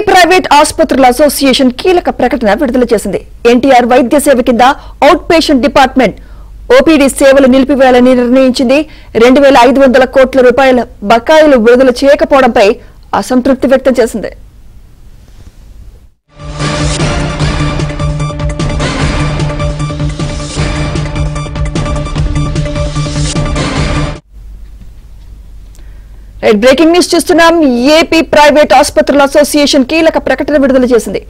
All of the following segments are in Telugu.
ఏపీ ప్రైవేట్ ఆసుపత్రుల అసోసియేషన్ కీలక ప్రకటన విడుదల చేసింది. ఎన్టీఆర్ వైద్య సేవ కింద అవుట్ పేషెంట్ డిపార్ట్మెంట్ ఓపీడీ సేవలు నిలిపివేయాలని నిర్ణయించింది. 2500 కోట్ల రూపాయల బకాయిలు విడుదల చేయకపోవడంపై అసంతృప్తి వ్యక్తం చేసింది. బ్రేకింగ్ న్యూస్ చూస్తున్నాం. ఏపీ ప్రైవేట్ ఆసుపత్రుల అసోసియేషన్ కీలక ప్రకటన విడుదల చేసింది.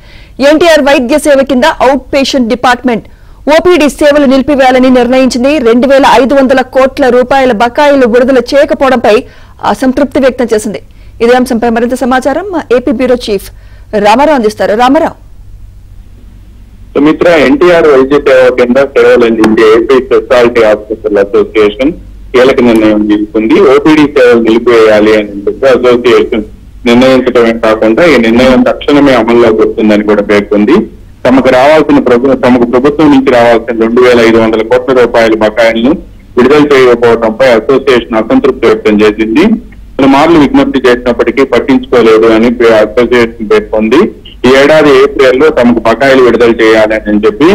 ఎన్టీఆర్ వైద్య సేవ కింద అవుట్ పేషెంట్ డిపార్ట్మెంట్ ఓపీడీ సేవలు నిలిపివేయాలని నిర్ణయించింది. 2500 కోట్ల రూపాయల బకాయిలు విడుదల చేయకపోవడంపై అసంతృప్తి వ్యక్తం చేసింది. ఇదే అంశంపై మరింత సమాచారం మా ఏపీ బ్యూరో చీఫ్ రామారావు అందిస్తారు. రామారావు. సుమిత్ర, ఎన్టీఆర్ వైద్య సేవ కింద సేవలు అందించే ఏపీ స్పెషాలిటీ ఆసుపత్రుల అసోసియేషన్ కీలక నిర్ణయం తీసుకుంది. ఓపీడీ సేవలు నిలిపివేయాలి అని చెప్పి అసోసియేషన్ నిర్ణయించడమే కాకుండా ఈ నిర్ణయం తక్షణమే అమల్లోకి వస్తుందని కూడా పేర్కొంది. తమకు ప్రభుత్వం నుంచి రావాల్సిన 2500 కోట్ల రూపాయల బకాయిలను విడుదల చేయకపోవడంపై అసోసియేషన్ అసంతృప్తి వ్యక్తం చేసింది. పలుమార్లు విజ్ఞప్తి చేసినప్పటికీ పట్టించుకోలేదు అని అసోసియేషన్ పేర్కొంది. ఈ ఏడాది ఏప్రిల్లో తమకు బకాయిలు విడుదల చేయాలని చెప్పి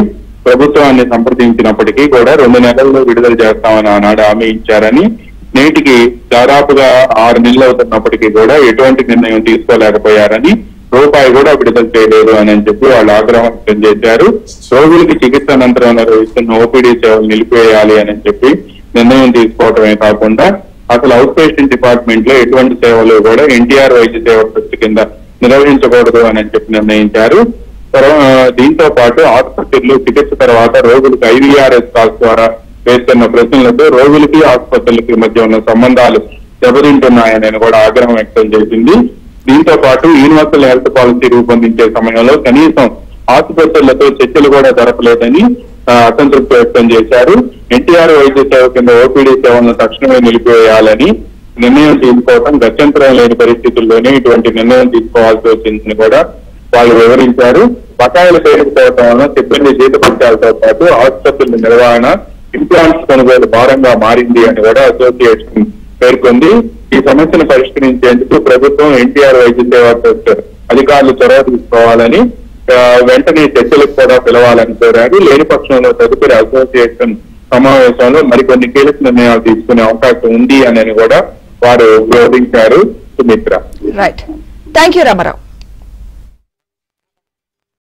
ప్రభుత్వాన్ని సంప్రదించినప్పటికీ కూడా 2 నెలల్లో విడుదల చేస్తామని ఆనాడు హామీ ఇచ్చారని, నేటికి దాదాపుగా 6 నెలలు అవుతున్నప్పటికీ కూడా ఎటువంటి నిర్ణయం తీసుకోలేకపోయారని, రూపాయి కూడా విడుదల చేయలేదు అని చెప్పి వాళ్ళు ఆగ్రహం వ్యక్తం చేశారు. రోగులకి చికిత్స అనంతరం నిర్వహిస్తున్న ఓపీడీ సేవలు నిలిపివేయాలి అని చెప్పి నిర్ణయం తీసుకోవడమే కాకుండా అసలు అవుట్ పేషెంట్ డిపార్ట్మెంట్ లో ఎటువంటి సేవలు కూడా ఎన్టీఆర్ వైద్య సేవ ట్రస్ట్ కింద నిర్వహించకూడదు అని చెప్పి నిర్ణయించారు. దీంతో పాటు ఆసుపత్రులు చికిత్స తర్వాత రోగులకు IVRS కాల్స్ ద్వారా వేస్తున్న ప్రశ్నలతో రోగులకి ఆసుపత్రులకి మధ్య ఉన్న సంబంధాలు దెబ్బతింటున్నాయని కూడా ఆగ్రహం వ్యక్తం చేసింది. దీంతో పాటు యూనివర్సల్ హెల్త్ పాలసీ రూపొందించే సమయంలో కనీసం ఆసుపత్రులతో చర్చలు కూడా జరపలేదని అసంతృప్తి వ్యక్తం చేశారు. ఎన్టీఆర్ వైద్య సేవ కింద ఓపీడీ సేవలను తక్షణమే నిలిపివేయాలని నిర్ణయం తీసుకోవడం గత్యంతరం లేని పరిస్థితుల్లోనే ఇటువంటి నిర్ణయం తీసుకోవాల్సి వచ్చిందని కూడా వాళ్ళు వివరించారు. బకాయిలు పేరుకోవడం వల్ల సిబ్బంది జీతపత్యాలతో పాటు ఆసుపత్రుల నిర్వహణ, ఇంప్లాంట్స్ కొనుగోలు భారంగా మారింది అని కూడా అసోసియేషన్ పేర్కొంది. ఈ సమస్యను పరిష్కరించేందుకు ప్రభుత్వం ఎన్టీఆర్ వైద్య సేవా ట్రస్ట్ అధికారులు చొరవ తీసుకోవాలని, వెంటనే చర్చలకు కూడా పిలవాలని కోరారు. లేని పక్షంలో తదుపరి అసోసియేషన్ సమావేశంలో మరికొన్ని కీలక నిర్ణయాలు తీసుకునే అవకాశం ఉంది అని కూడా వారు వివరించారు. Sumitra. Right. Thank you Ramarao.